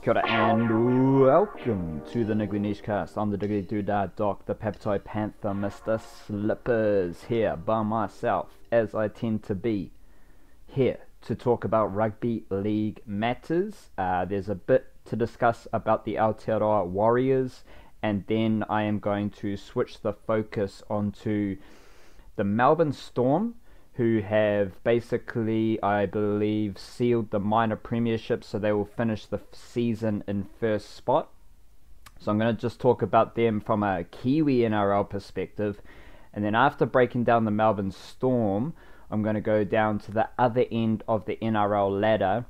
Kia ora and welcome to the Niggly Niche Cast. I'm the Diggly Doodah Doc, the Peptoid Panther, Mr. Slippers, here by myself, as I tend to be, here to talk about rugby league matters. There's a bit to discuss about the Aotearoa Warriors, and then I am going to switch the focus onto the Melbourne Storm, who have basically, I believe, sealed the minor premiership, so they will finish the season in first spot. So I'm going to just talk about them from a Kiwi NRL perspective, and then after breaking down the Melbourne Storm, I'm going to go down to the other end of the NRL ladder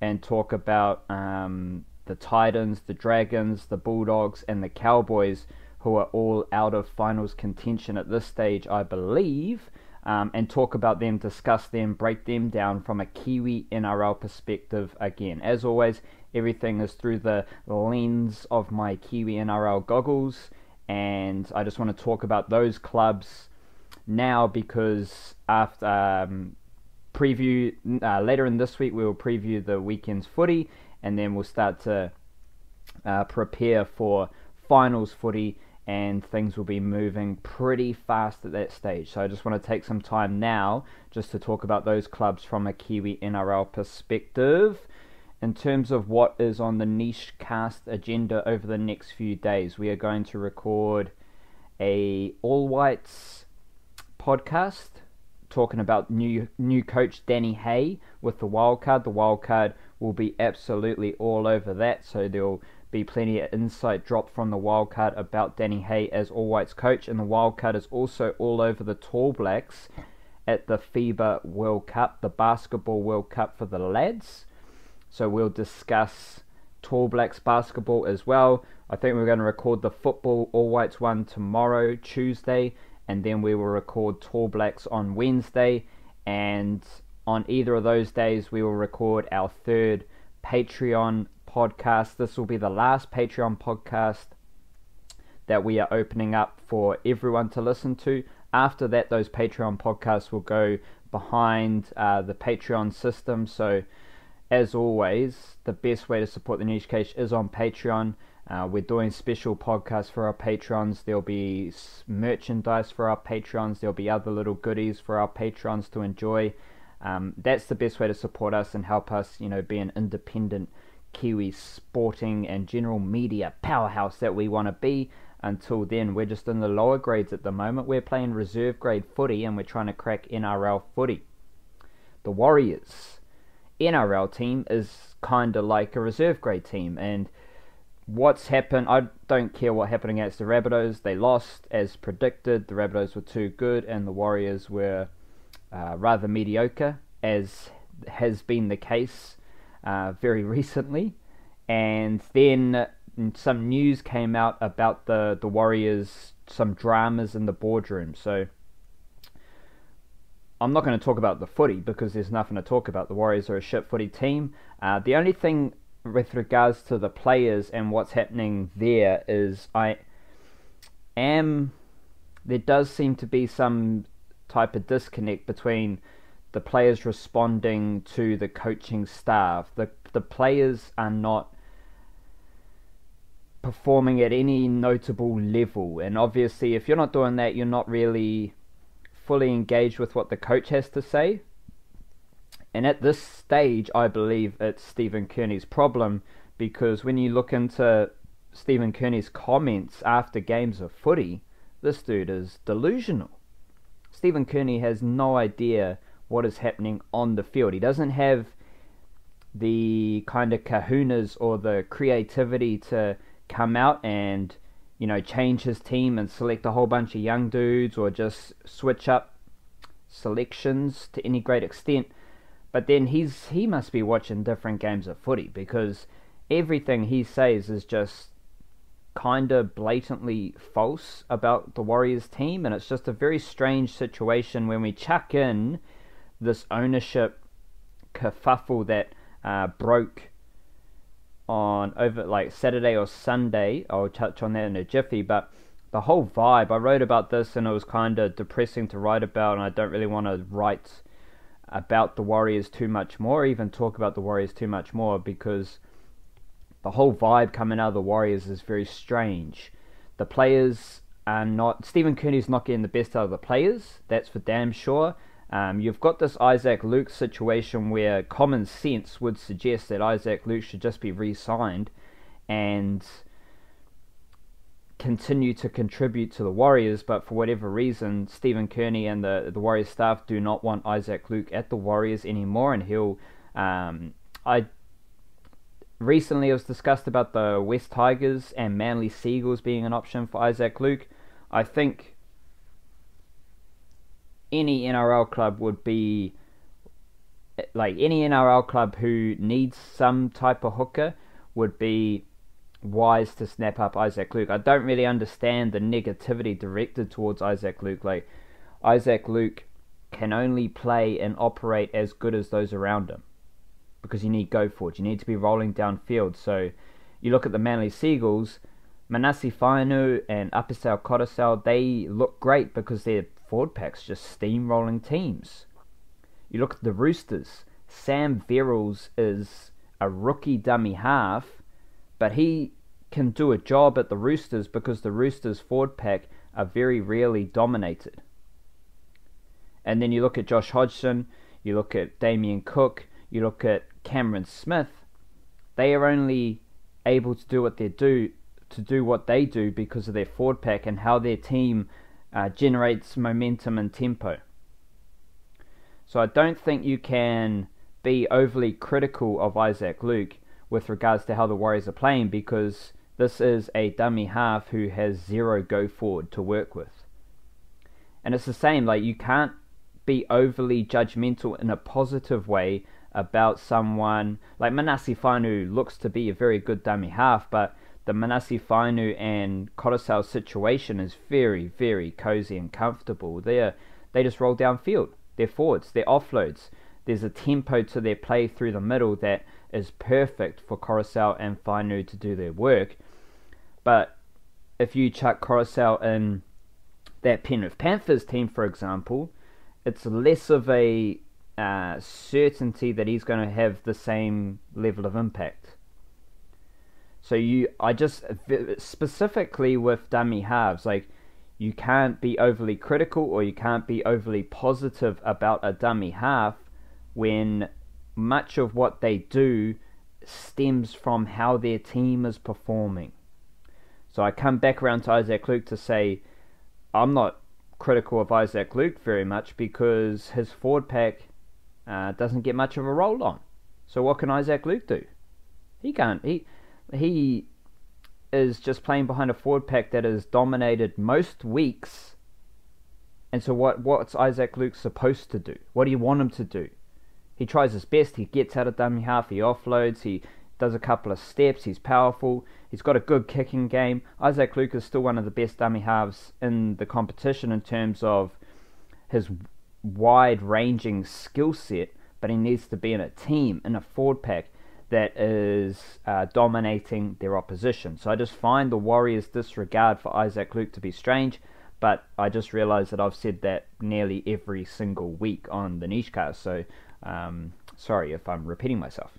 and talk about the Titans, the Dragons, the Bulldogs, and the Cowboys, who are all out of finals contention at this stage, I believe. And talk about them, discuss them, break them down from a Kiwi NRL perspective again. As always, everything is through the lens of my Kiwi NRL goggles, and I just want to talk about those clubs now because after later in this week we will preview the weekend's footy, and then we'll start to prepare for finals footy, and things will be moving pretty fast at that stage. So I just want to take some time now just to talk about those clubs from a Kiwi NRL perspective. In terms of what is on the Niche Cast agenda over the next few days, we are going to record a All Whites podcast talking about new coach Danny Hay with the Wildcard. The Wildcard will be absolutely all over that, so there'll be plenty of insight dropped from the Wildcard about Danny Hay as All Whites coach, and the Wildcard is also all over the Tall Blacks at the FIBA World Cup, the Basketball World Cup for the lads. So we'll discuss Tall Blacks basketball as well. I think we're going to record the football All Whites one tomorrow, Tuesday, and then we will record Tall Blacks on Wednesday, and on either of those days we will record our third Patreon podcast. This will be the last Patreon podcast that we are opening up for everyone to listen to. After that, those Patreon podcasts will go behind the Patreon system. So as always, the best way to support the Niche Case is on Patreon. We're doing special podcasts for our patrons. There'll be merchandise for our patrons. There'll be other little goodies for our patrons to enjoy. That's the best way to support us and help us, be an independent Kiwi sporting and general media powerhouse that we want to be. Until then, we're just in the lower grades at the moment. We're playing reserve grade footy and we're trying to crack NRL footy. The Warriors NRL team is kind of like a reserve grade team, and what's happened, I don't care what happened against the Rabbitohs. They lost as predicted. The Rabbitohs were too good and the Warriors were rather mediocre, as has been the case very recently. And then some news came out about the Warriors, some dramas in the boardroom. So I'm not going to talk about the footy because there's nothing to talk about. The Warriors are a shit footy team. The only thing with regards to the players and what's happening there is there does seem to be some type of disconnect between the players responding to the coaching staff. The players are not performing at any notable level, and obviously if you're not doing that, you're not really fully engaged with what the coach has to say. And at this stage, I believe it's Stephen Kearney's problem, because when you look into Stephen Kearney's comments after games of footy, this dude is delusional. Stephen Kearney has no idea what is happening on the field. He doesn't have the kind of kahunas or the creativity to come out and, change his team and select a whole bunch of young dudes or just switch up selections to any great extent. But then he must be watching different games of footy, because everything he says is just kind of blatantly false about the Warriors team, and it's just a very strange situation when we chuck in this ownership kerfuffle that broke on over like Saturday or Sunday. I'll touch on that in a jiffy, but the whole vibe, I wrote about this and it was kind of depressing to write about, and I don't really want to write about the Warriors too much more, even talk about the Warriors too much more, because the whole vibe coming out of the Warriors is very strange. The players are not... Stephen Kearney's not getting the best out of the players, that's for damn sure. You've got this Isaac Luke situation where common sense would suggest that Isaac Luke should just be re-signed and continue to contribute to the Warriors, but for whatever reason, Stephen Kearney and the Warriors staff do not want Isaac Luke at the Warriors anymore, and he'll... Recently it was discussed about the West Tigers and Manly Seagulls being an option for Isaac Luke. I think any NRL club would be... any NRL club who needs some type of hooker would be wise to snap up Isaac Luke. I don't really understand the negativity directed towards Isaac Luke. Isaac Luke can only play and operate as good as those around him, because you need go forward, you need to be rolling downfield. So you look at the Manly Seagulls, Manase Fainu and Apisau Korosau, they look great because their forward pack's just steamrolling teams. You look at the Roosters, Sam Verrills is a rookie dummy half, but he can do a job at the Roosters because the Roosters forward pack are very rarely dominated. And then you look at Josh Hodgson, you look at Damien Cook, you look at Cameron Smith, they are only able to do what they do because of their forward pack and how their team generates momentum and tempo. So I don't think you can be overly critical of Isaac Luke with regards to how the Warriors are playing, because this is a dummy half who has zero go forward to work with. And it's the same, you can't be overly judgmental in a positive way about someone like Manase Fainu. Looks to be a very good dummy half, but the Manase Fainu and Korosau situation is very, very cozy and comfortable. They just roll downfield. Their forwards, their offloads. There's a tempo to their play through the middle that is perfect for Korosau and Fainu to do their work. But if you chuck Korosau in that Penrith Panthers team, for example, it's less of a certainty that he's going to have the same level of impact. So I just specifically with dummy halves, you can't be overly critical or you can't be overly positive about a dummy half when much of what they do stems from how their team is performing. So I come back around to Isaac Luke to say I'm not critical of Isaac Luke very much because his forward pack doesn't get much of a roll on. So what can Isaac Luke do? He can't. He is just playing behind a forward pack that is dominated most weeks. And so what's Isaac Luke supposed to do? What do you want him to do? He tries his best. He gets out of dummy half. He offloads. He does a couple of steps. He's powerful. He's got a good kicking game. Isaac Luke is still one of the best dummy halves in the competition in terms of his wide-ranging skill set, but he needs to be in a team, in a forward pack that is dominating their opposition. So I just find the Warriors' disregard for Isaac Luke to be strange, but I just realised that I've said that nearly every single week on the Nishcast, so sorry if I'm repeating myself.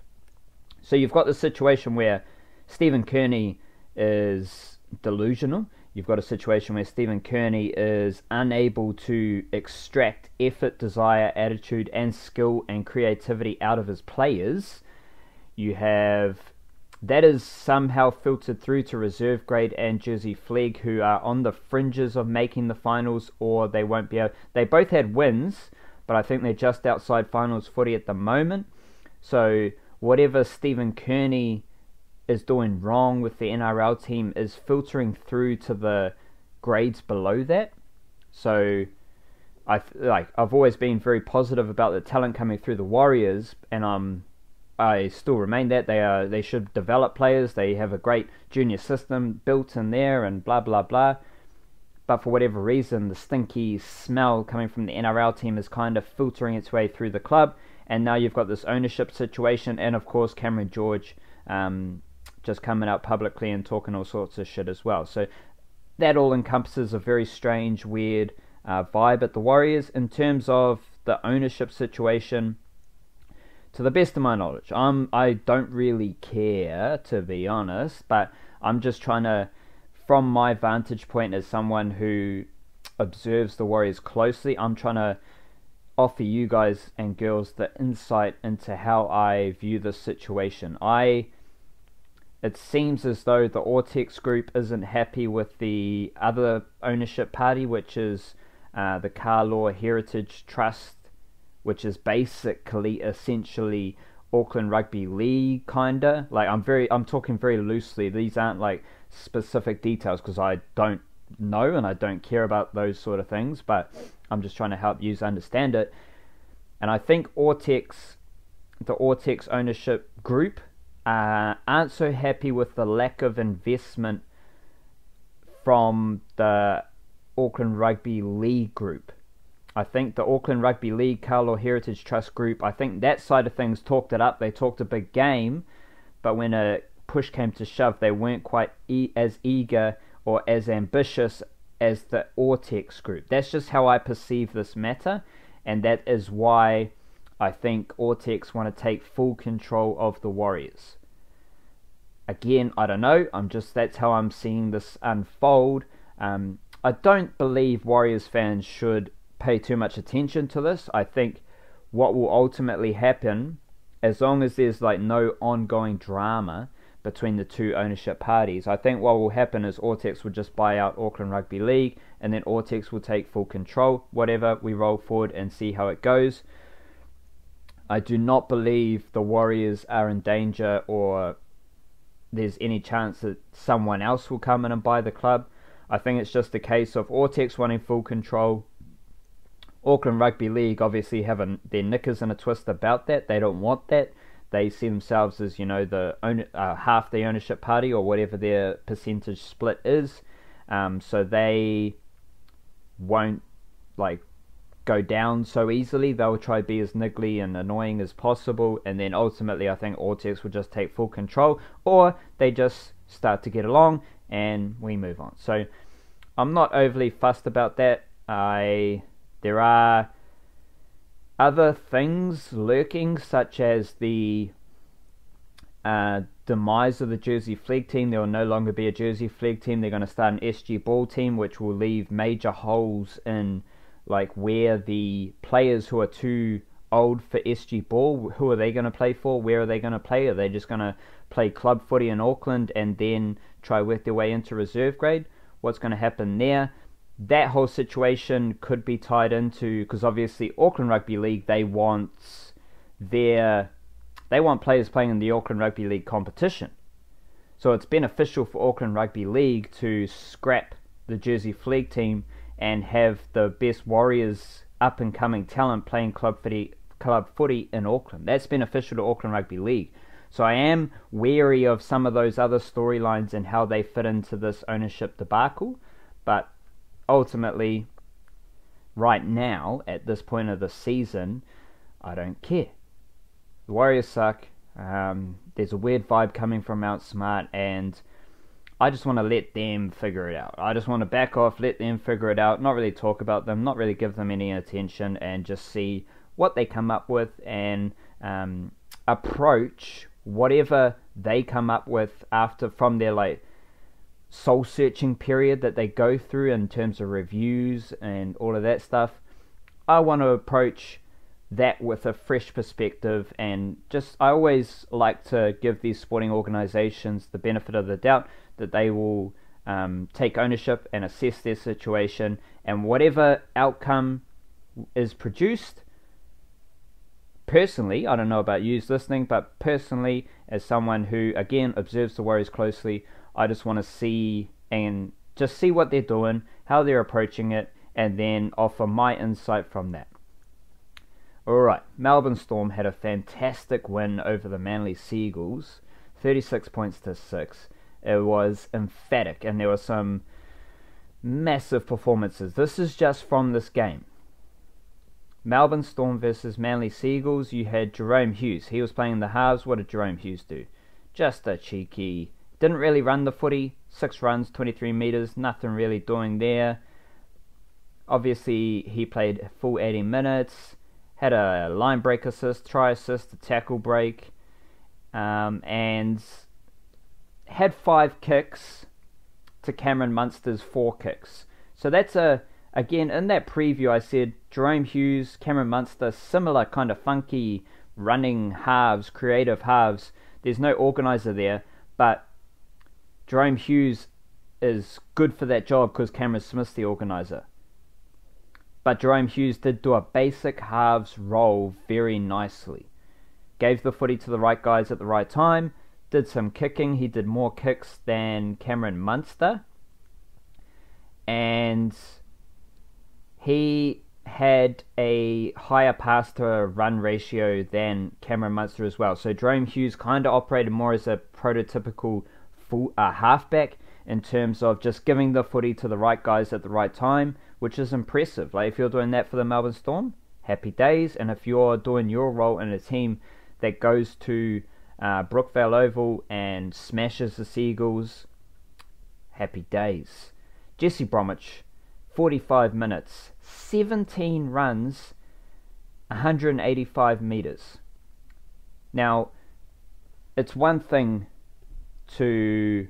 So you've got the situation where Stephen Kearney is delusional. You've got a situation where Stephen Kearney is unable to extract effort, desire, attitude, and skill and creativity out of his players. You have that is somehow filtered through to reserve grade and Jersey Flegg, who are on the fringes of making the finals, or they won't be able. They both had wins, but I think they're just outside finals footy at the moment. So whatever Stephen Kearney is doing wrong with the NRL team is filtering through to the grades below that. So I've always been very positive about the talent coming through the Warriors, and I still remain that they should develop players. They have a great junior system built in there and blah blah blah. But for whatever reason, the stinky smell coming from the NRL team is kind of filtering its way through the club, and now you've got this ownership situation, and of course Cameron George just coming out publicly and talking all sorts of shit as well. So that all encompasses a very strange, weird vibe at the Warriors. In terms of the ownership situation, To the best of my knowledge. I don't really care, to be honest, but I'm just trying to, from my vantage point as someone who observes the Warriors closely, I'm trying to offer you guys and girls the insight into how I view this situation. It seems as though the Ortex group isn't happy with the other ownership party, which is the Carlaw Heritage Trust, which is basically, essentially, Auckland Rugby League, kinda. Like, I'm talking very loosely. These aren't like specific details because I don't know and I don't care about those sort of things, but I'm just trying to help you understand it. And I think the Ortex ownership group aren't so happy with the lack of investment from the Auckland Rugby League group. I think the Auckland Rugby League Carlaw Heritage Trust group, I think that side of things talked it up. They talked a big game, but when a push came to shove, they weren't quite as eager or as ambitious as the Ortex group. That's just how I perceive this matter, and that is why I think Ortex want to take full control of the Warriors. Again, I don't know. That's how I'm seeing this unfold. I don't believe Warriors fans should pay too much attention to this. I think what will ultimately happen, as long as there's like no ongoing drama between the two ownership parties, I think what will happen is Ortex will just buy out Auckland Rugby League, and then Ortex will take full control. Whatever, we roll forward and see how it goes. I do not believe the Warriors are in danger or there's any chance that someone else will come in and buy the club. I think it's just a case of Ortex wanting full control. Auckland Rugby League obviously having their knickers in a twist about that. They don't want that. They see themselves as, half the ownership party or whatever their percentage split is. So they won't go down so easily. They'll try to be as niggly and annoying as possible, and then ultimately I think Ortex will just take full control, or they just start to get along and we move on. So I'm not overly fussed about that. There are other things lurking, such as the demise of the Jersey Flegg team. There will no longer be a Jersey Flegg team. They're going to start an SG Ball team, which will leave major holes in where the players who are too old for SG Ball, who are they going to play for? Where are they going to play? Are they just going to play club footy in Auckland and then try to work their way into reserve grade? What's going to happen there? That whole situation could be tied into, because obviously Auckland Rugby League, they want players playing in the Auckland Rugby League competition. So it's beneficial for Auckland Rugby League to scrap the Jersey Flegg team and have the best Warriors up and coming talent playing club footy in Auckland. That's beneficial to Auckland Rugby League. So I am wary of some of those other storylines and how they fit into this ownership debacle. But ultimately, right now, at this point of the season, I don't care. The Warriors suck. There's a weird vibe coming from Mount Smart, and I just want to let them figure it out. I just want to back off, let them figure it out, not really talk about them, not really give them any attention, and just see what they come up with and approach whatever they come up with from their soul searching period that they go through in terms of reviews and all of that stuff. I want to approach that with a fresh perspective, and I always like to give these sporting organisations the benefit of the doubt that they will take ownership and assess their situation, and whatever outcome is produced, personally, I don't know about you listening, but personally, as someone who again observes the Warriors closely, I just want to see what they're doing, how they're approaching it, and then offer my insight from that. Alright, Melbourne Storm had a fantastic win over the Manly Seagulls, 36 points to 6. It was emphatic, and there were some massive performances. This is just from this game. Melbourne Storm versus Manly Seagulls. You had Jerome Hughes. He was playing the halves. What did Jerome Hughes do? Just a cheeky. Didn't really run the footy. 6 runs, 23 metres. Nothing really doing there. Obviously, he played full 80 minutes. had a line break assist, try assist, a tackle break, and had 5 kicks to Cameron Munster's 4 kicks. So that's again, in that preview I said Jahrome Hughes, Cameron Munster, similar kind of funky running halves, creative halves. There's no organizer there, but Jahrome Hughes is good for that job because Cameron Smith's the organizer. But Jahrome Hughes did do a basic halves role very nicely. Gave the footy to the right guys at the right time, did some kicking. He did more kicks than Cameron Munster. And he had a higher pass to run ratio than Cameron Munster as well. So Jahrome Hughes kind of operated more as a prototypical halfback in terms of just giving the footy to the right guys at the right time, which is impressive. Like, if you're doing that for the Melbourne Storm, happy days. And if you're doing your role in a team that goes to Brookvale Oval and smashes the Seagulls, happy days. Jesse Bromwich, 45 minutes, 17 runs, 185 metres. Now, it's one thing to,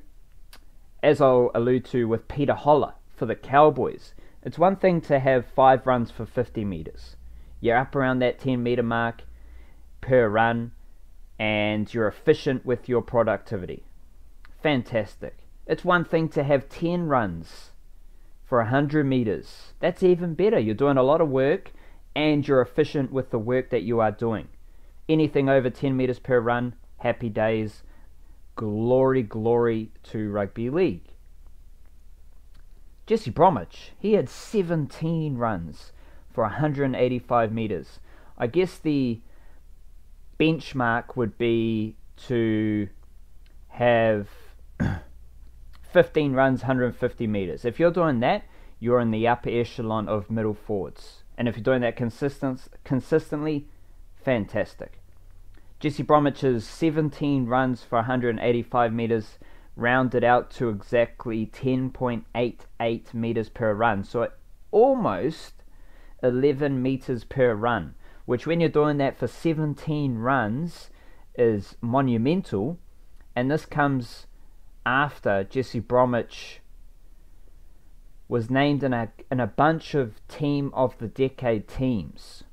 as I'll allude to with Peter Holler for the Cowboys, it's one thing to have 5 runs for 50 metres. You're up around that 10 metre mark per run, and you're efficient with your productivity. Fantastic. It's one thing to have 10 runs for 100 metres. That's even better. You're doing a lot of work, and you're efficient with the work that you are doing. Anything over 10 metres per run, happy days. Glory, glory to rugby league. Jesse Bromwich, he had 17 runs for 185 metres. I guess the benchmark would be to have 15 runs, 150 metres. If you're doing that, you're in the upper echelon of middle forwards. And if you're doing that consistently, fantastic. Jesse Bromwich's 17 runs for 185 metres rounded out to exactly 10.88 metres per run. So almost 11 metres per run, which when you're doing that for 17 runs is monumental. And this comes after Jesse Bromwich was named in a bunch of Team of the Decade teams.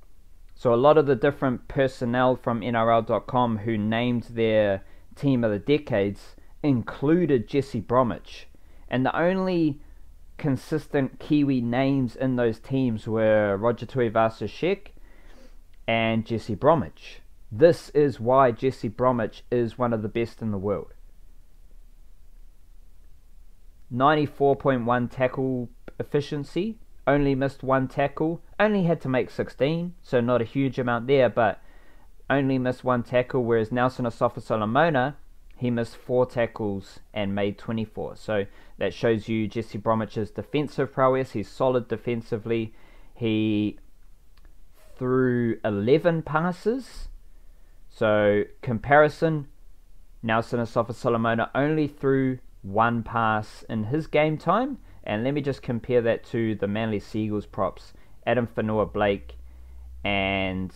So a lot of the different personnel from NRL.com who named their Team of the Decades included Jesse Bromwich. And the only consistent Kiwi names in those teams were Roger Tuivasa-Sheck and Jesse Bromwich. This is why Jesse Bromwich is one of the best in the world. 94.1 tackle efficiency, only missed 1 tackle, only had to make 16, so not a huge amount there, but only missed 1 tackle, whereas Nelson Asafa-Solomona, he missed 4 tackles and made 24. So that shows you Jesse Bromwich's defensive prowess. He's solid defensively. He threw 11 passes. So comparison, Nelson Asafa-Solomona only threw 1 pass in his game time. And let me just compare that to the Manly Seagulls props, Adam Whanua-Blake and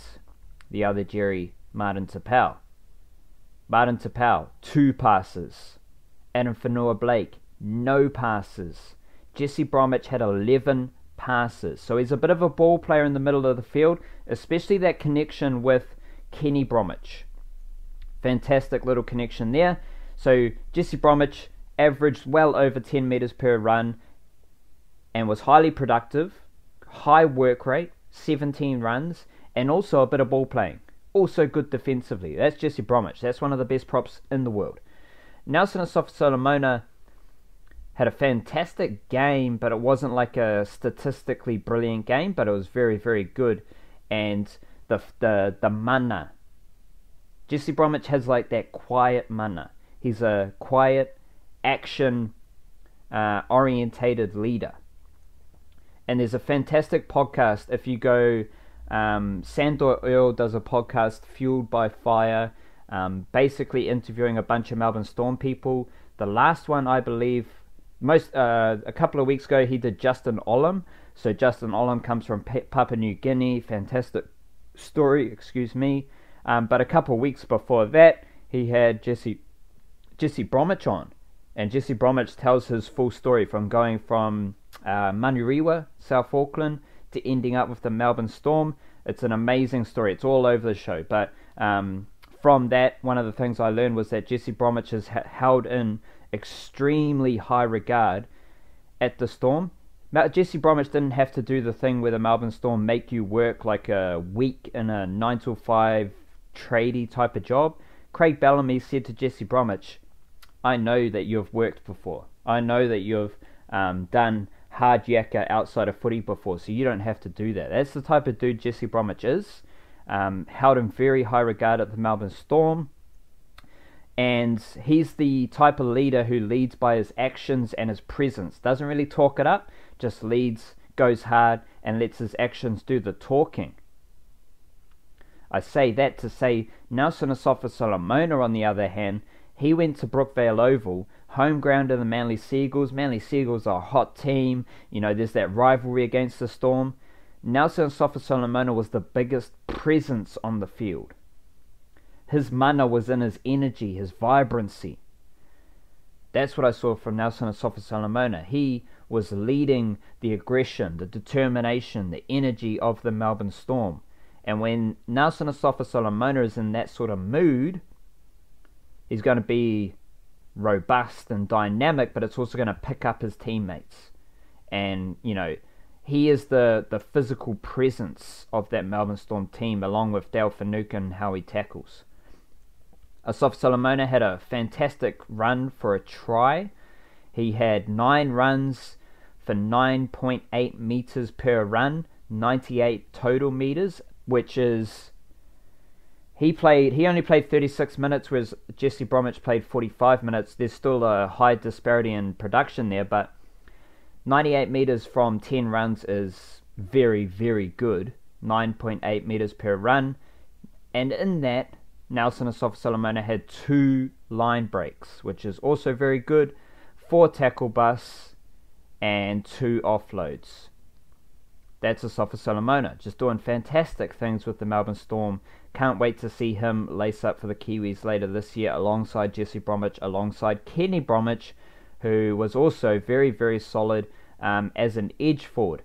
the other Jerry, Martin Tapau. Martin Tapau, 2 passes. Adam Whanua-Blake, no passes. Jesse Bromwich had 11 passes. So he's a bit of a ball player in the middle of the field, especially that connection with Kenny Bromwich. Fantastic little connection there. So Jesse Bromwich averaged well over 10 metres per run and was highly productive, high work rate, 17 runs, and also a bit of ball playing. Also good defensively. That's Jesse Bromwich. That's one of the best props in the world. Nelson Asafa-Solomona had a fantastic game, but it wasn't like a statistically brilliant game, but it was very, very good. And the mana. Jesse Bromwich has like that quiet mana. He's a quiet, action orientated leader. And there's a fantastic podcast. If you go, Sandor Earl does a podcast, Fueled by Fire, basically interviewing a bunch of Melbourne Storm people. The last one, I believe, a couple of weeks ago, he did Justin Olam. So Justin Olam comes from Papua New Guinea, fantastic story, excuse me. But a couple of weeks before that, he had Jesse Bromwich on. And Jesse Bromwich tells his full story from going from Manurewa, South Auckland, to ending up with the Melbourne Storm. It's an amazing story. It's all over the show. But from that, one of the things I learned was that Jesse Bromwich is held in extremely high regard at the Storm. Jesse Bromwich didn't have to do the thing where the Melbourne Storm make you work like a week in a 9 to 5 tradie type of job. Craig Bellamy said to Jesse Bromwich, I know that you've worked before. I know that you've done hard yakka outside of footy before, so you don't have to do that. That's the type of dude Jesse Bromwich is. Held in very high regard at the Melbourne Storm. And he's the type of leader who leads by his actions and his presence. Doesn't really talk it up, just leads, goes hard, and lets his actions do the talking. I say that to say Nelson Asofa-Solomona, on the other hand, he went to Brookvale Oval, home ground of the Manly Seagulls. Manly Seagulls are a hot team. You know, there's that rivalry against the Storm. Nelson Asofa-Solomona was the biggest presence on the field. His mana was in his energy, his vibrancy. That's what I saw from Nelson Asofa-Solomona. He was leading the aggression, the determination, the energy of the Melbourne Storm. And when Nelson Asofa-Solomona is in that sort of mood, he's going to be robust and dynamic, but it's also going to pick up his teammates. And, you know, he is the physical presence of that Melbourne Storm team, along with Dale Finucane and how he tackles. Asofa-Solomona had a fantastic run for a try. He had 9 runs for 9.8 meters per run, 98 total meters, which is... He only played 36 minutes, whereas Jesse Bromwich played 45 minutes. There's still a high disparity in production there, but 98 meters from 10 runs is very, very good. 9.8 meters per run. And in that, Nelson Asofa-Solomona had 2 line breaks, which is also very good. 4 tackle busts and 2 offloads. That's Asofa-Solomona, just doing fantastic things with the Melbourne Storm. Can't wait to see him lace up for the Kiwis later this year alongside Jesse Bromwich, alongside Kenny Bromwich, who was also very, very solid as an edge forward.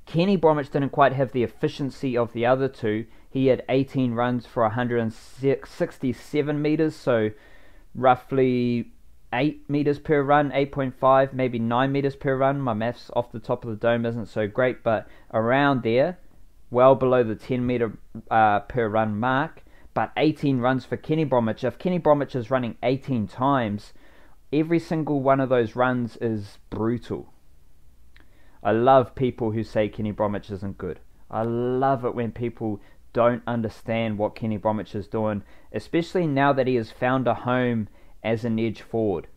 Kenny Bromwich didn't quite have the efficiency of the other two. He had 18 runs for 167 meters, so roughly 8 meters per run, 8.5, maybe 9 meters per run. My maths off the top of the dome isn't so great, but around there, well below the 10 meter per run mark, but 18 runs for Kenny Bromwich. If Kenny Bromwich is running 18 times, every single one of those runs is brutal. I love people who say Kenny Bromwich isn't good. I love it when people don't understand what Kenny Bromwich is doing, especially now that he has found a home as an edge forward.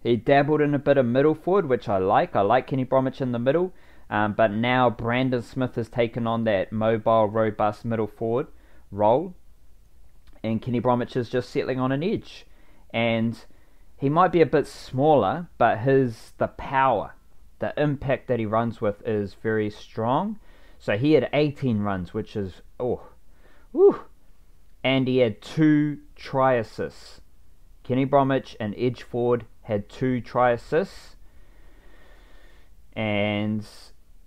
He dabbled in a bit of middle forward, which I like. I like Kenny Bromwich in the middle, but now Brandon Smith has taken on that mobile, robust middle forward role, and Kenny Bromwich is just settling on an edge. And he might be a bit smaller, but the power, the impact that he runs with is very strong. So he had 18 runs, which is, and he had 2 try assists. Kenny Bromwich, an edge forward, had 2 try assists. And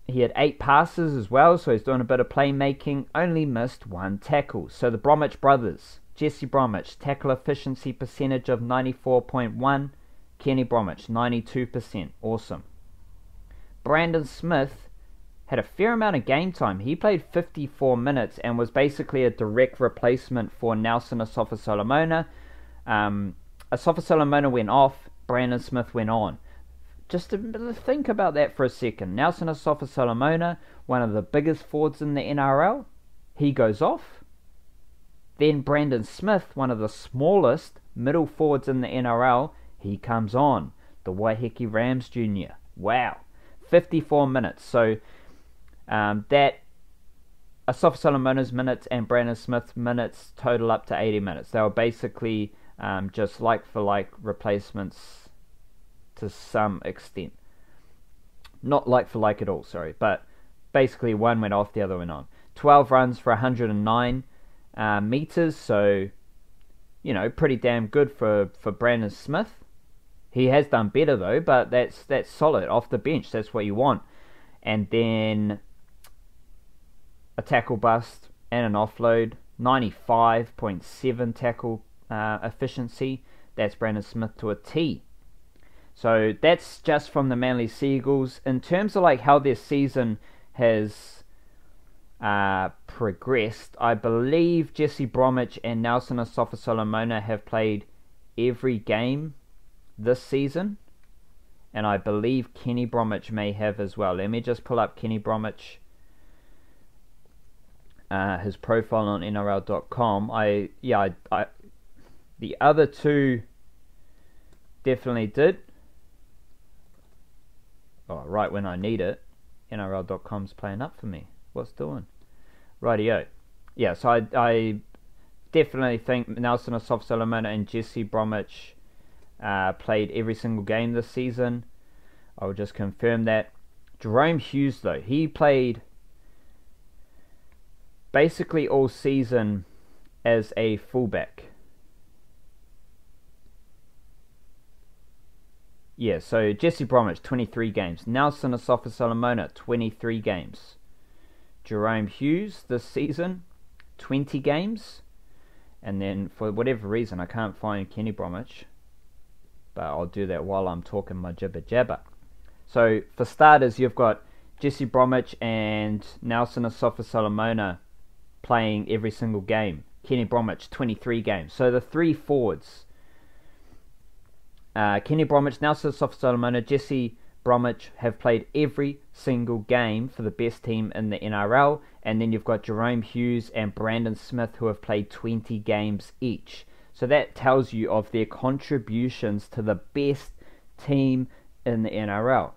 he had 8 passes as well, so he's doing a bit of playmaking. Only missed 1 tackle. So the Bromwich brothers, Jesse Bromwich, tackle efficiency percentage of 94.1. Kenny Bromwich, 92%. Awesome. Brandon Smith had a fair amount of game time. He played 54 minutes and was basically a direct replacement for Nelson Asofa-Solomona. Asofa-Solomona went off, Brandon Smith went on. Just to think about that for a second. Nelson Asofa-Solomona, one of the biggest forwards in the NRL, he goes off. Then Brandon Smith, one of the smallest middle forwards in the NRL, he comes on. The Waiheke Rams Jr. Wow. 54 minutes. So that Asofa-Solomona's minutes and Brandon Smith's minutes total up to 80 minutes. They were basically just like-for-like replacements to some extent. Not like-for-like at all, sorry. But basically one went off, the other went on. 12 runs for 109 meters, so, pretty damn good for Brandon Smith. He has done better though, but that's solid off the bench. That's what you want. And then a tackle bust and an offload, 95.7 tackle efficiency. That's Brandon Smith to a T. So that's just from the Manly Seagulls. In terms of like how their season has progressed, I believe Jesse Bromwich and Nelson Asafa-Solomona have played every game this season, and I believe Kenny Bromwich may have as well. Let me just pull up Kenny Bromwich, his profile on NRL.com. The other two definitely did. Oh, right when I need it, NRL.com's playing up for me. What's doing? Rightio. Yeah, so I definitely think Nelson Asafa-Solomona and Jesse Bromwich played every single game this season. I will just confirm that. Jerome Hughes, though, he played basically all season as a fullback. Yeah, so Jesse Bromwich, 23 games. Nelson Asafa-Solomona, 23 games. Jerome Hughes, this season, 20 games. And then, for whatever reason, I can't find Kenny Bromwich. But I'll do that while I'm talking my jibber-jabber. So, for starters, you've got Jesse Bromwich and Nelson Asafa-Solomona playing every single game. Kenny Bromwich, 23 games. So, the three forwards, Kenny Bromwich, Nelson Asafa-Solomona, Jesse Bromwich have played every single game for the best team in the NRL. And then you've got Jerome Hughes and Brandon Smith who have played 20 games each. So that tells you of their contributions to the best team in the NRL.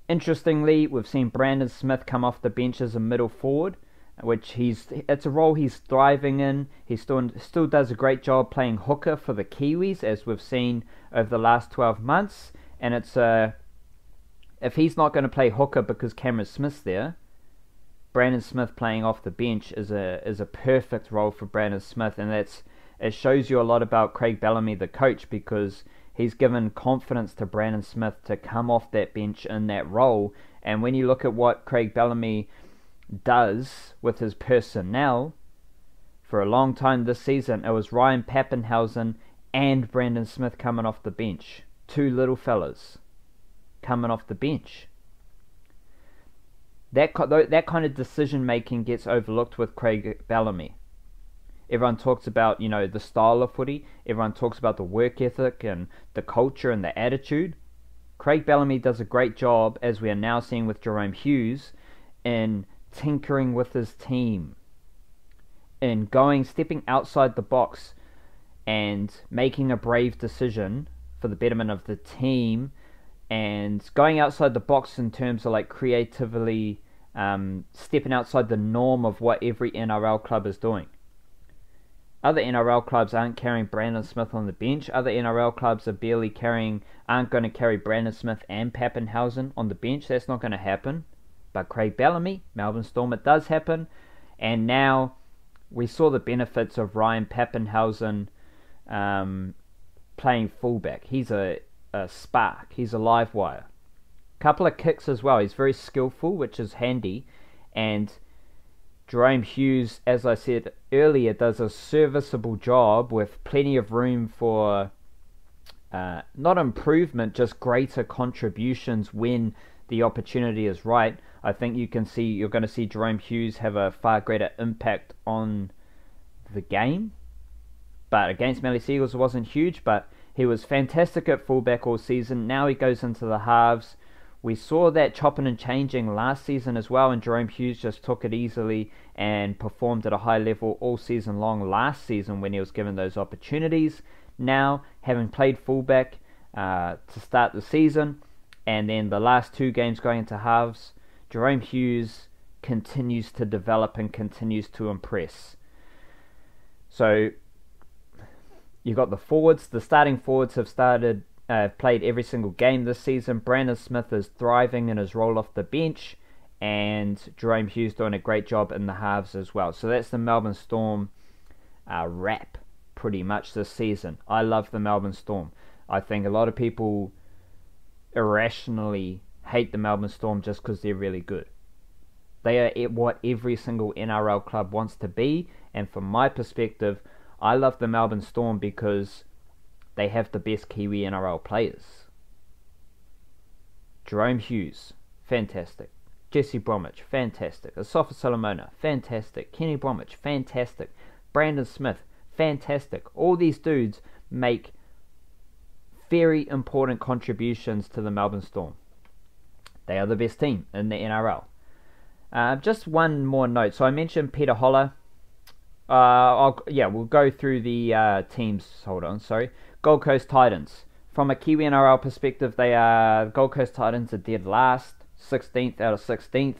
Interestingly, we've seen Brandon Smith come off the bench as a middle forward, which it's a role he's thriving in. He still does a great job playing hooker for the Kiwis, as we've seen over the last 12 months. And if he's not going to play hooker because Cameron Smith's there, Brandon Smith playing off the bench is a perfect role for Brandon Smith, and it shows you a lot about Craig Bellamy, the coach, because he's given confidence to Brandon Smith to come off that bench in that role. And when you look at what Craig Bellamy does with his personnel, for a long time this season, it was Ryan Papenhuyzen and Brandon Smith coming off the bench. Two little fellas coming off the bench. That kind of decision making gets overlooked with Craig Bellamy. Everyone talks about, the style of footy. Everyone talks about the work ethic and the culture and the attitude. Craig Bellamy does a great job, as we are now seeing with Jerome Hughes, in tinkering with his team, in stepping outside the box and making a brave decision for the betterment of the team, and going outside the box in terms of like creatively stepping outside the norm of what every NRL club is doing. Other NRL clubs aren't carrying Brandon Smith on the bench. Other NRL clubs aren't going to carry Brandon Smith and Papenhuyzen on the bench. That's not going to happen. But Craig Bellamy, Melbourne Storm, it does happen. And now we saw the benefits of Ryan Papenhuyzen playing fullback. He's a spark. He's a live wire. Couple of kicks as well. He's very skillful, which is handy. And Jerome Hughes, as I said earlier, does a serviceable job with plenty of room for not improvement, just greater contributions when the opportunity is right. I think you're going to see Jerome Hughes have a far greater impact on the game. But against Manly Seagulls, it wasn't huge, but he was fantastic at fullback all season. Now he goes into the halves. We saw that chopping and changing last season as well, and Jerome Hughes just took it easily and performed at a high level all season long last season when he was given those opportunities. Now, having played fullback to start the season, and then the last two games going into halves, Jerome Hughes continues to develop and continues to impress. So, you've got the forwards. The starting forwards have played every single game this season. Brandon Smith is thriving in his role off the bench, and Jerome Hughes doing a great job in the halves as well. So that's the Melbourne Storm wrap pretty much this season. I love the Melbourne Storm. I think a lot of people irrationally hate the Melbourne Storm just because they're really good. They are what every single NRL club wants to be, and from my perspective, I love the Melbourne Storm because they have the best Kiwi NRL players. Jerome Hughes, fantastic. Jesse Bromwich, fantastic. Asafa Solomona, fantastic. Kenny Bromwich, fantastic. Brandon Smith, fantastic. All these dudes make very important contributions to the Melbourne Storm. They are the best team in the NRL. Just one more note. So I mentioned Peter Holler. We'll go through the teams. Hold on, sorry. Gold Coast Titans. From a Kiwi NRL perspective, Gold Coast Titans are dead last, 16th out of 16th.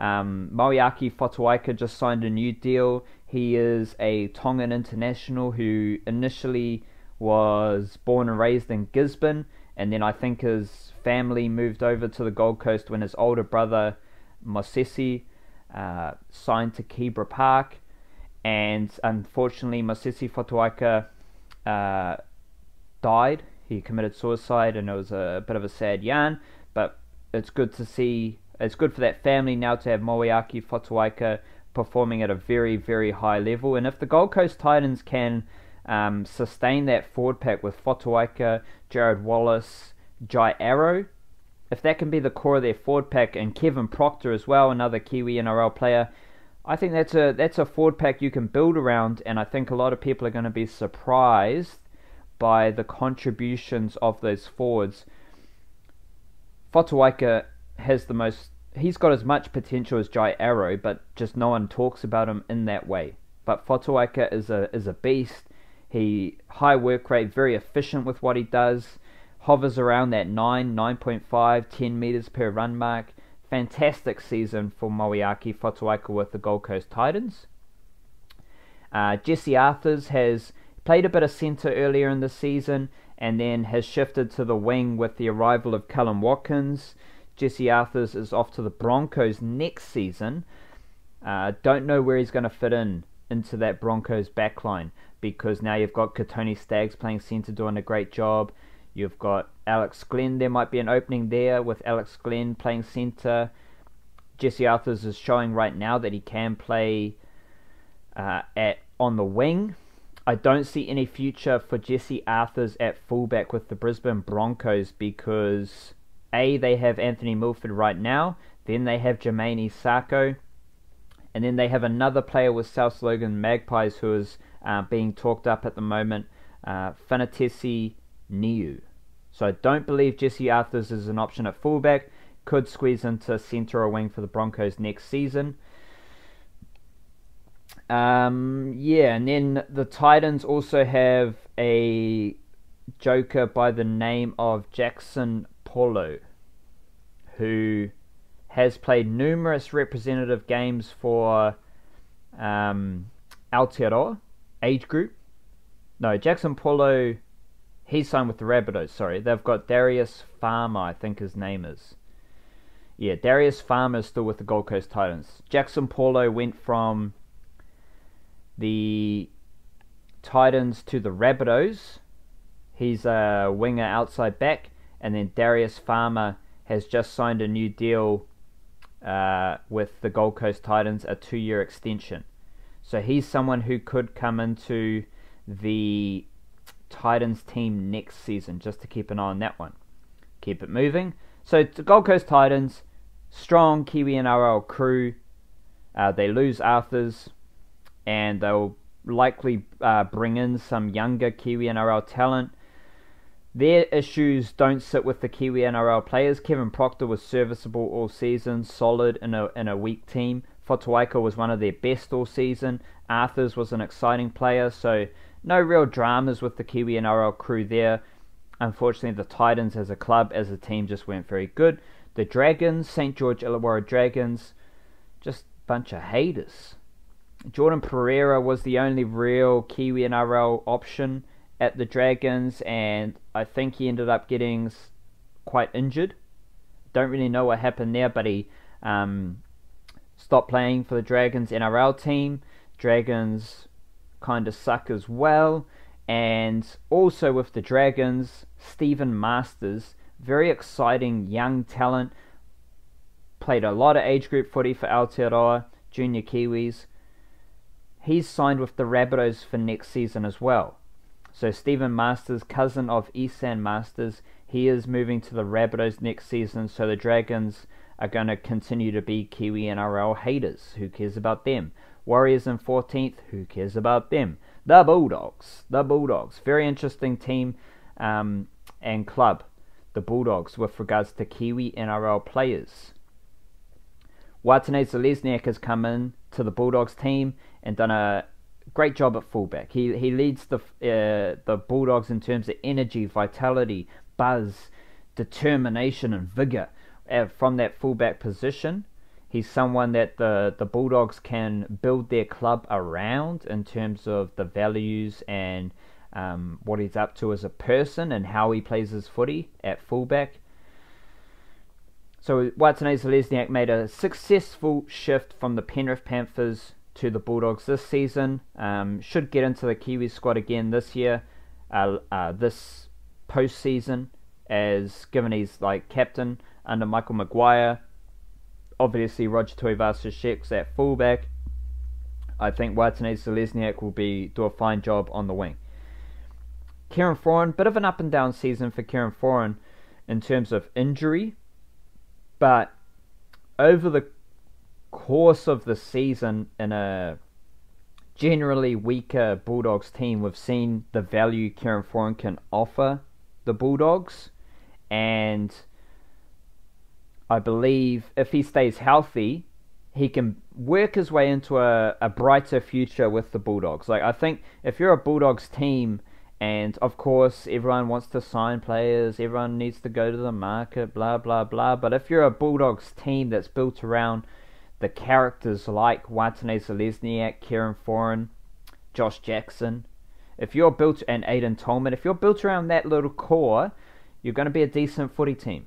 Moeaki Fotuaika just signed a new deal. He is a Tongan international who initially was born and raised in Gisborne, and then I think his family moved over to the Gold Coast when his older brother Mosesi signed to Kibra Park, and unfortunately Mosesi Fotuaika died. He committed suicide, and it was a bit of a sad yarn, but it's good to see. It's good for that family now to have Moeaki Fotuaika performing at a very, very high level. And if the Gold Coast Titans can sustain that forward pack with Fotuaika, Jared Wallace, Jai Arrow, if that can be the core of their forward pack, and Kevin Proctor as well, another Kiwi NRL player, I think that's a forward pack you can build around, and I think a lot of people are going to be surprised by the contributions of those forwards. Fotuaika he's got as much potential as Jai Arrow, but just no one talks about him in that way. But Fotuaika is a beast. He high work rate, very efficient with what he does, hovers around that 9.5, 10 meters per run mark. Fantastic season for Moeaki Fotuaika with the Gold Coast Titans. Jesse Arthurs has played a bit of centre earlier in the season and then has shifted to the wing with the arrival of Callum Watkins. Jesse Arthurs is off to the Broncos next season. Don't know where he's going to fit into that Broncos backline, because now you've got Katoni Staggs playing centre doing a great job. You've got Alex Glenn. There might be an opening there with Alex Glenn playing centre. Jesse Arthurs is showing right now that he can play on the wing. I don't see any future for Jesse Arthurs at fullback with the Brisbane Broncos because A, they have Anthony Milford right now, then they have Jermaine Isako, and then they have another player with South Logan Magpies who is being talked up at the moment, Fanatesi Niu. So I don't believe Jesse Arthurs is an option at fullback. Could squeeze into centre or wing for the Broncos next season. And then the Titans also have a joker by the name of Jackson Polo, who has played numerous representative games for Aotearoa age group. No, Jackson Polo, he signed with the Rabbitohs, sorry. They've got Darius Farmer, I think his name is. Yeah, Darius Farmer is still with the Gold Coast Titans. Jackson Polo went from the Titans to the Rabbitohs. He's a winger outside back. And then Darius Farmer has just signed a new deal with the Gold Coast Titans, a 2-year extension. So he's someone who could come into the Titans team next season, just to keep an eye on that one. Keep it moving. So the Gold Coast Titans, strong Kiwi NRL crew. They lose Arthurs, and they'll likely bring in some younger Kiwi NRL talent. Their issues don't sit with the Kiwi NRL players. Kevin Proctor was serviceable all season, solid in a weak team. Fotuaika was one of their best all season. Arthurs was an exciting player, so no real dramas with the Kiwi NRL crew there. Unfortunately, the Titans as a club, as a team, just weren't very good. The Dragons, St. George Illawarra Dragons, just a bunch of haters. Jordan Pereira was the only real Kiwi NRL option at the Dragons, and I think he ended up getting quite injured. Don't really know what happened there, but he stopped playing for the Dragons NRL team. Dragons kind of suck as well. And also with the Dragons, Stephen Masters, very exciting young talent, played a lot of age group footy for Aotearoa, Junior Kiwis. He's signed with the Rabbitohs for next season as well. So Stephen Masters, cousin of Isan Masters, he is moving to the Rabbitohs next season, so the Dragons are going to continue to be Kiwi NRL haters. Who cares about them? Warriors in 14th, who cares about them? The Bulldogs, very interesting team and club, the Bulldogs, with regards to Kiwi NRL players. Watene Zelezniak has come in to the Bulldogs team and done a great job at fullback. He leads the Bulldogs in terms of energy, vitality, buzz, determination and vigour from that fullback position. He's someone that the Bulldogs can build their club around in terms of the values and what he's up to as a person and how he plays his footy at fullback. So Watene Zelezniak made a successful shift from the Penrith Panthers to the Bulldogs this season. Should get into the Kiwi squad again this year, this postseason, as given he's like captain under Michael Maguire. Obviously, Roger Tuivasa-Sheck's at fullback. I think Watene Zelezniak will do a fine job on the wing. Kieran Foran, bit of an up and down season for Kieran Foran in terms of injury, but over the course of the season in a generally weaker Bulldogs team, we've seen the value Kieran Foran can offer the Bulldogs, and I believe if he stays healthy, he can work his way into a brighter future with the Bulldogs. Like, I think if you're a Bulldogs team, and of course everyone wants to sign players, everyone needs to go to the market, blah blah blah, but if you're a Bulldogs team that's built around the characters like Watene Zelezniak, Kieran Foran, Josh Jackson, if you're built, and Aiden Tolman, if you're built around that little core, you're going to be a decent footy team.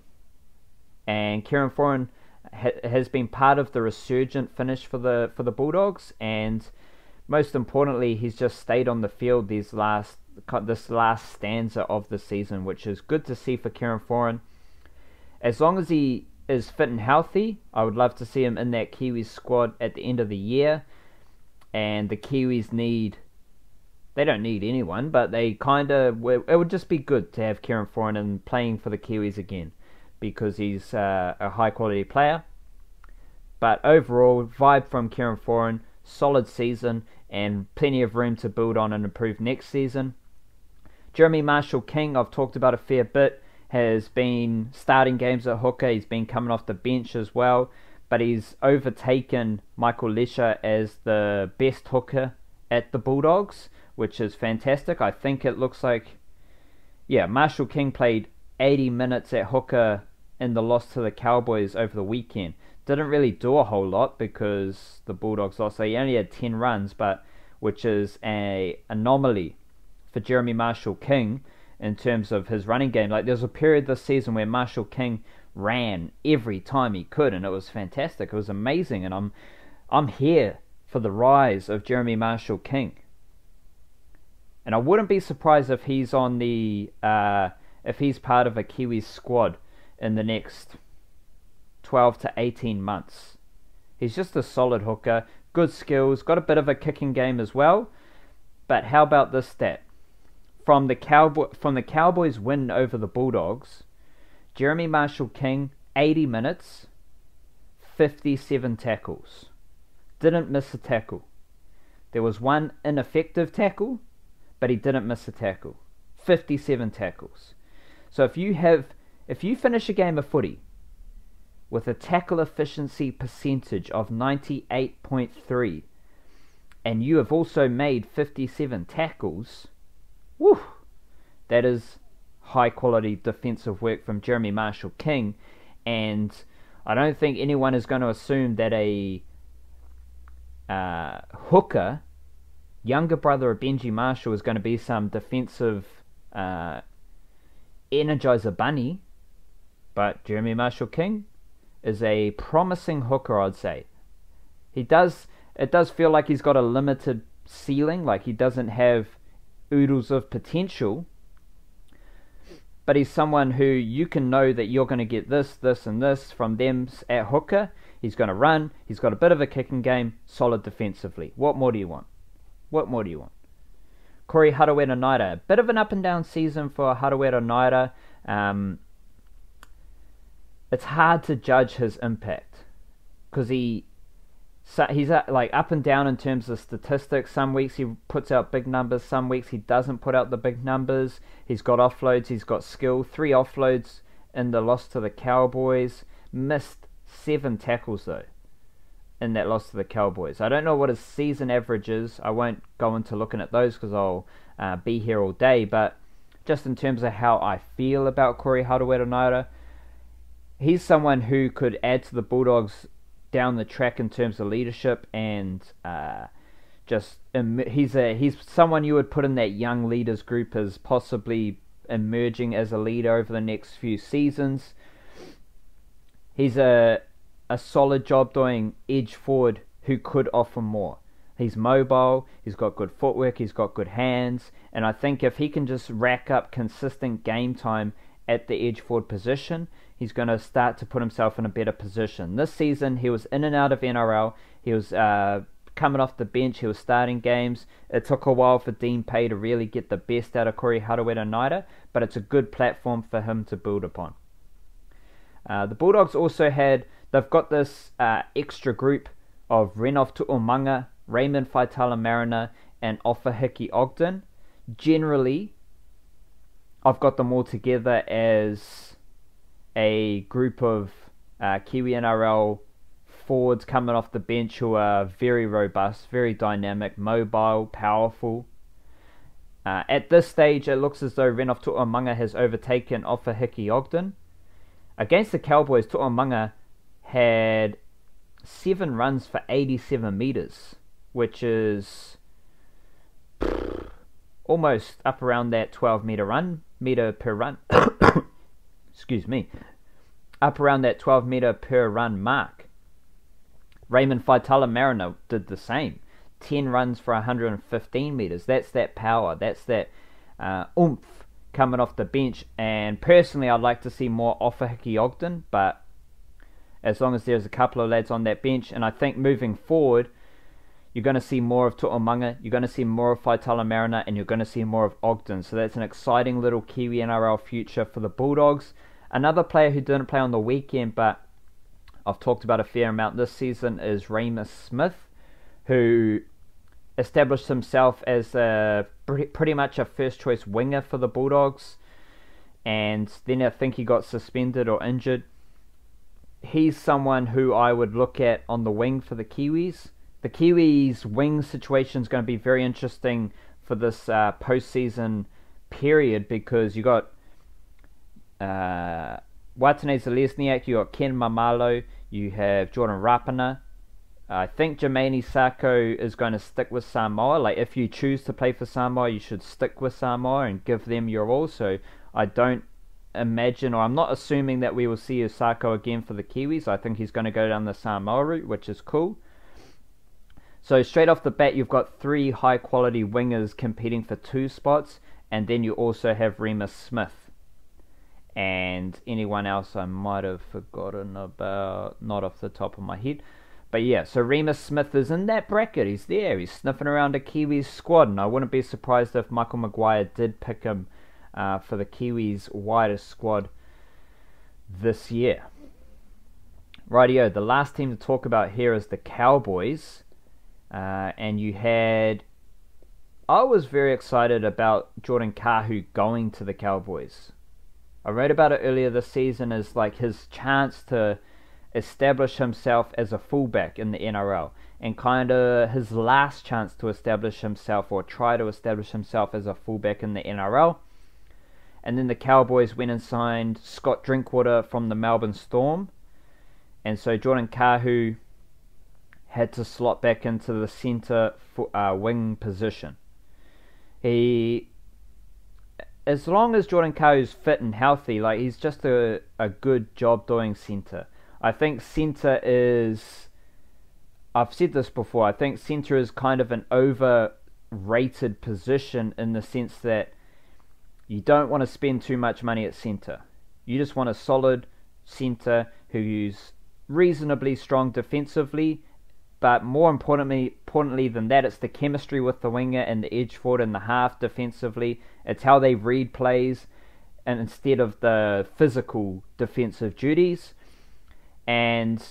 And Kieran Foran has been part of the resurgent finish for the Bulldogs, and most importantly, he's just stayed on the field this last stanza of the season, which is good to see for Kieran Foran. As long as he is fit and healthy, I would love to see him in that Kiwis squad at the end of the year. And the Kiwis they don't need anyone, but it would just be good to have Kieran Foran in playing for the Kiwis again, because he's a high quality player. But overall, vibe from Kieran Foran, solid season and plenty of room to build on and improve next season. Jeremy Marshall-King, I've talked about a fair bit, has been starting games at hooker. He's been coming off the bench as well, but he's overtaken Michael Lesher as the best hooker at the Bulldogs, which is fantastic. I think it looks like, Marshall-King played 80 minutes at hooker in the loss to the Cowboys over the weekend. Didn't really do a whole lot because the Bulldogs lost. He only had 10 runs, which is an anomaly for Jeremy Marshall-King in terms of his running game. Like, there was a period this season where Marshall-King ran every time he could, and it was fantastic. It was amazing, and I'm here for the rise of Jeremy Marshall-King. And I wouldn't be surprised if he's on if he's part of a Kiwis squad in the next 12 to 18 months. He's just a solid hooker, good skills, got a bit of a kicking game as well. But how about this stat? From the Cowboys' win over the Bulldogs, Jeremy Marshall-King, 80 minutes, 57 tackles. Didn't miss a tackle. There was one ineffective tackle, but he didn't miss a tackle. 57 tackles. So if you finish a game of footy with a tackle efficiency percentage of 98.3, and you have also made 57 tackles, that is high quality defensive work from Jeremy Marshall-King. And I don't think anyone is going to assume that a hooker, younger brother of Benji Marshall, is going to be some defensive Energizer Bunny. But Jeremy Marshall-King is a promising hooker, I'd say. It does feel like he's got a limited ceiling, like he doesn't have oodles of potential, but he's someone who you can know that you're going to get this, this, and this from them at hooker. He's going to run, he's got a bit of a kicking game, solid defensively. What more do you want? What more do you want? Corey Harawira-Naera, a bit of an up and down season for Harawira-Naera. It's hard to judge his impact because he's like up and down in terms of statistics. Some weeks he puts out big numbers, some weeks he doesn't put out the big numbers. He's got offloads, he's got skill. 3 offloads in the loss to the Cowboys. Missed 7 tackles though in that loss to the Cowboys. I don't know what his season average is. I won't go into looking at those because I'll be here all day, but just in terms of how I feel about Corey Harawira-Naera, he's someone who could add to the Bulldogs down the track in terms of leadership, and he's someone you would put in that young leaders group as possibly emerging as a leader over the next few seasons. He's a solid job doing edge forward who could offer more. He's mobile, he's got good footwork, he's got good hands, and I think if he can just rack up consistent game time at the edge forward position, he's going to start to put himself in a better position. This season, he was in and out of NRL. He was coming off the bench. He was starting games. It took a while for Dean Pay to really get the best out of Corey Harawira-Naera, but it's a good platform for him to build upon. The Bulldogs also they've got this extra group of Renouf Tu'umanga, Raymond Faitala-Mariner, and Ofahiki Ogden. Generally, I've got them all together as a group of Kiwi NRL forwards coming off the bench who are very robust, very dynamic, mobile, powerful. At this stage, it looks as though Renouf Tu'umanga has overtaken Ofahiki Ogden. Against the Cowboys, Tu'umanga had 7 runs for 87 metres, which is almost up around that 12 metre per run. Excuse me. Up around that 12 metre per run mark. Raymond Faitala-Mariner did the same. 10 runs for 115 metres. That's that power. That's that oomph coming off the bench. And personally, I'd like to see more Ofahiki Ogden, but as long as there's a couple of lads on that bench, and I think moving forward, you're going to see more of Tu'umanga, you're going to see more of Faitala-Mariner, and you're going to see more of Ogden. So that's an exciting little Kiwi NRL future for the Bulldogs. Another player who didn't play on the weekend, but I've talked about a fair amount this season, is Remus Smith, who established himself as pretty much a first-choice winger for the Bulldogs, and then I think he got suspended or injured. He's someone who I would look at on the wing for the Kiwis. The Kiwis' wing situation is going to be very interesting for this postseason period because you got Watene Zelezniak, you got Ken Mamalo, you have Jordan Rapana. I think Jermaine Sako is going to stick with Samoa. Like, if you choose to play for Samoa, you should stick with Samoa and give them your all. So I don't imagine, or I'm not assuming that we will see Osako again for the Kiwis. I think he's going to go down the Samoa route, which is cool. So straight off the bat, you've got 3 high quality wingers competing for 2 spots, and then you also have Remus Smith and anyone else I might have forgotten about, not off the top of my head. But yeah, so Remus Smith is in that bracket. He's there. He's sniffing around a Kiwis squad, and I wouldn't be surprised if Michael Maguire did pick him for the Kiwis' widest squad this year. Rightio, the last team to talk about here is the Cowboys. And you had... I was very excited about Jordan Kahu going to the Cowboys. I wrote about it earlier this season as like his chance to establish himself as a fullback in the NRL, and kind of his last chance to establish himself or try to establish himself as a fullback in the NRL. And then the Cowboys went and signed Scott Drinkwater from the Melbourne Storm, and so Jordan Kahu had to slot back into the centre wing position. As long as Jordan Kahu's fit and healthy, like, he's just a good job doing centre. I think centre is... I've said this before, I think centre is kind of an overrated position in the sense that you don't want to spend too much money at centre. You just want a solid centre who's reasonably strong defensively, but more importantly than that, it's the chemistry with the winger and the edge forward and the half defensively. It's how they read plays, and instead of the physical defensive duties. And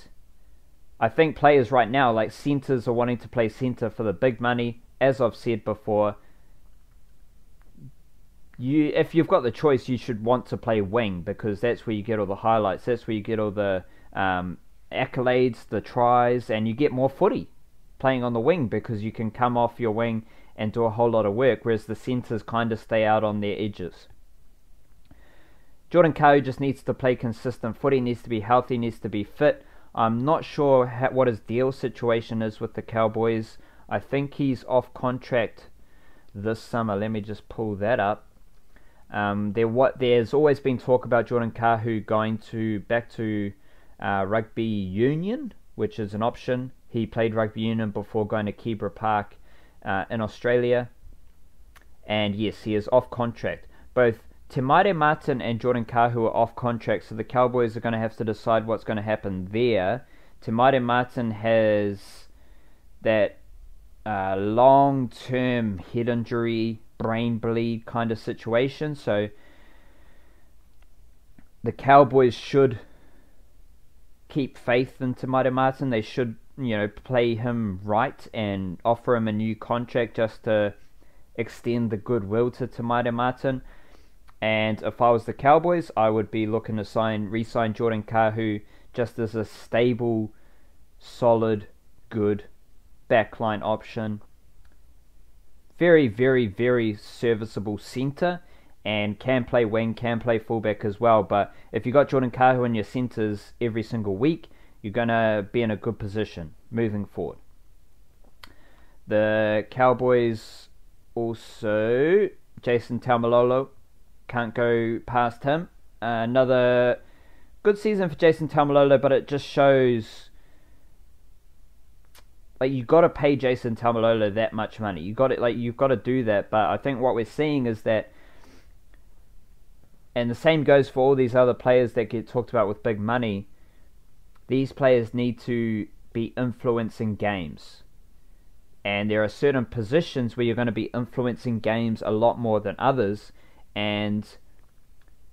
I think players right now, like centres, are wanting to play centre for the big money. As I've said before, if you've got the choice, you should want to play wing, because that's where you get all the highlights, that's where you get all the accolades, the tries, and you get more footy playing on the wing, because you can come off your wing and do a whole lot of work, whereas the centres kind of stay out on their edges. Jordan Cahill just needs to play consistent footy, needs to be healthy, needs to be fit. I'm not sure what his deal situation is with the Cowboys. I think he's off contract this summer. Let me just pull that up. There's always been talk about Jordan Cahill going back to rugby union, which is an option. He played rugby union before going to Kebra Park in Australia. And yes, he is off contract. Both Te Maire Martin and Jordan Cahill are off contract, so the Cowboys are going to have to decide what's going to happen there. Te Maire Martin has that long-term head injury, brain bleed kind of situation, so the Cowboys should keep faith in Te Maire Martin. They should, play him right and offer him a new contract just to extend the goodwill to Te Maire Martin. And if I was the Cowboys, I would be looking to re-sign Jordan Cahill just as a stable, solid, good backline option. Very, very, very serviceable centre, and can play wing, can play fullback as well. But if you got Jordan Cahill in your centres every single week, you're going to be in a good position moving forward. The Cowboys also, Jason Taumalolo, can't go past him. Another good season for Jason Taumalolo, but it just shows, like, you got to pay Jason Taumalolo that much money. You've got to do that. But I think what we're seeing is that, and the same goes for all these other players that get talked about with big money, these players need to be influencing games. And there are certain positions where you're going to be influencing games a lot more than others. And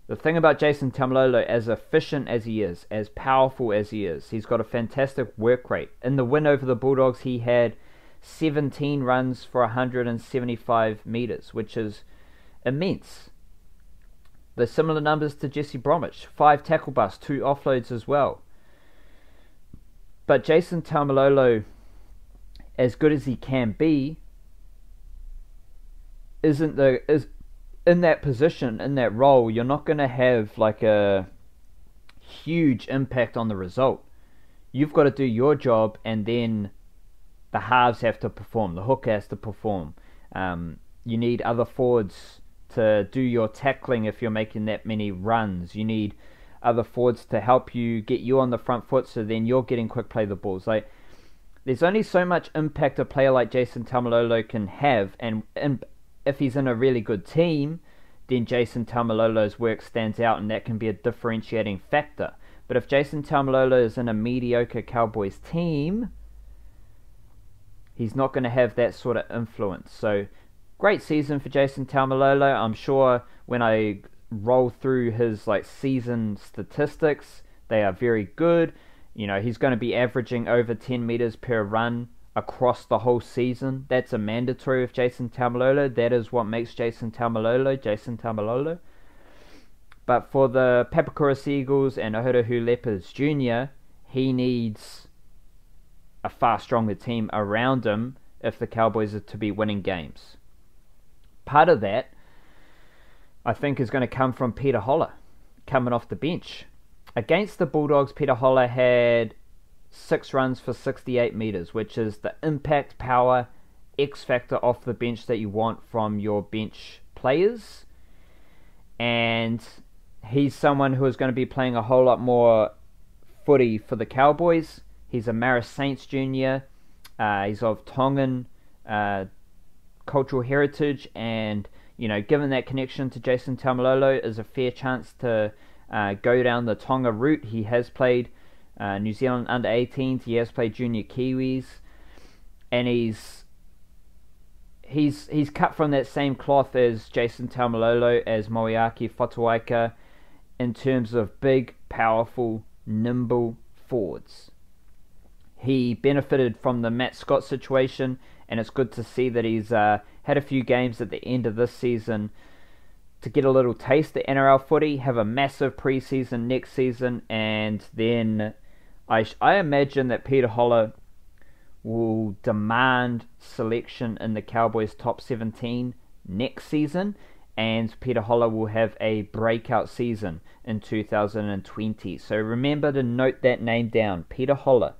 the thing about Jason Taumalolo, as efficient as he is, as powerful as he is, he's got a fantastic work rate. In the win over the Bulldogs, he had 17 runs for 175 metres, which is immense. The similar numbers to Jesse Bromwich, 5 tackle busts, 2 offloads as well. But Jason Taumalolo, as good as he can be, in that position, in that role, you're not going to have like a huge impact on the result. You've got to do your job, and then the halves have to perform, the hook has to perform. You need other forwards to do your tackling if you're making that many runs. You need other forwards to help you, get you on the front foot, so then you're getting quick play the balls. Like, there's only so much impact a player like Jason Taumalolo can have, and if he's in a really good team, then Jason Taumalolo's work stands out, and that can be a differentiating factor. But if Jason Taumalolo is in a mediocre Cowboys team, he's not going to have that sort of influence. So, great season for Jason Taumalolo. I'm sure when I roll through his season statistics, they are very good. He's going to be averaging over 10 meters per run across the whole season. That's a mandatory with Jason Taumalolo. That is what makes Jason Taumalolo. But for the Papakura Seagulls and Ohuruhu Leopards Jr., he needs a far stronger team around him if the Cowboys are to be winning games. Part of that, I think, is going to come from Peter Holler coming off the bench. Against the Bulldogs, Peter Holler had 6 runs for 68 metres, which is the impact, power, X factor off the bench that you want from your bench players. And he's someone who is going to be playing a whole lot more footy for the Cowboys. He's a Marist Saints junior. He's of Tongan cultural heritage, and given that connection to Jason Taumalolo, is a fair chance to go down the Tonga route. He has played New Zealand under 18s. He has played junior Kiwis, and he's cut from that same cloth as Jason Taumalolo, as Moeaki Fotuaika, in terms of big, powerful, nimble forwards. He benefited from the Matt Scott situation, and it's good to see that he's had a few games at the end of this season to get a little taste of NRL footy, have a massive preseason next season, and then I imagine that Peter Holler will demand selection in the Cowboys' top 17 next season, and Peter Holler will have a breakout season in 2020. So remember to note that name down, Peter Holler.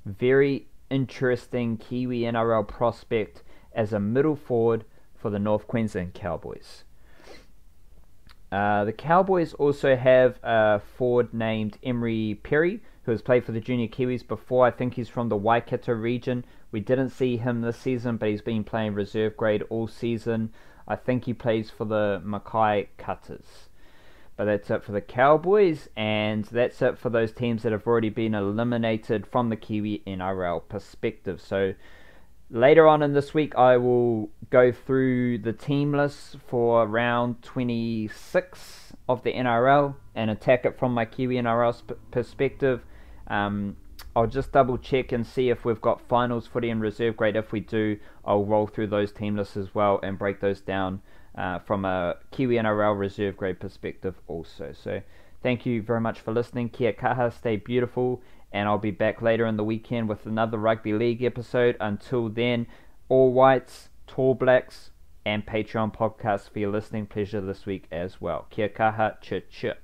Very interesting Kiwi NRL prospect as a middle forward for the North Queensland Cowboys. The Cowboys also have a forward named Emery Perry, who has played for the Junior Kiwis before. I think he's from the Waikato region. We didn't see him this season, but he's been playing reserve grade all season. I think he plays for the Mackay Cutters. But that's it for the Cowboys, and that's it for those teams that have already been eliminated from the Kiwi NRL perspective. So later on in this week, I will go through the team lists for round 26 of the NRL and attack it from my Kiwi NRL perspective. I'll just double check and see if we've got finals footy and reserve grade. If we do, I'll roll through those team lists as well and break those down from a Kiwi NRL reserve grade perspective also. So thank you very much for listening. Kia kaha, stay beautiful, and I'll be back later in the weekend with another Rugby League episode. Until then, All Whites, Tall Blacks, and Patreon podcasts for your listening pleasure this week as well. Kia kaha, chit chit.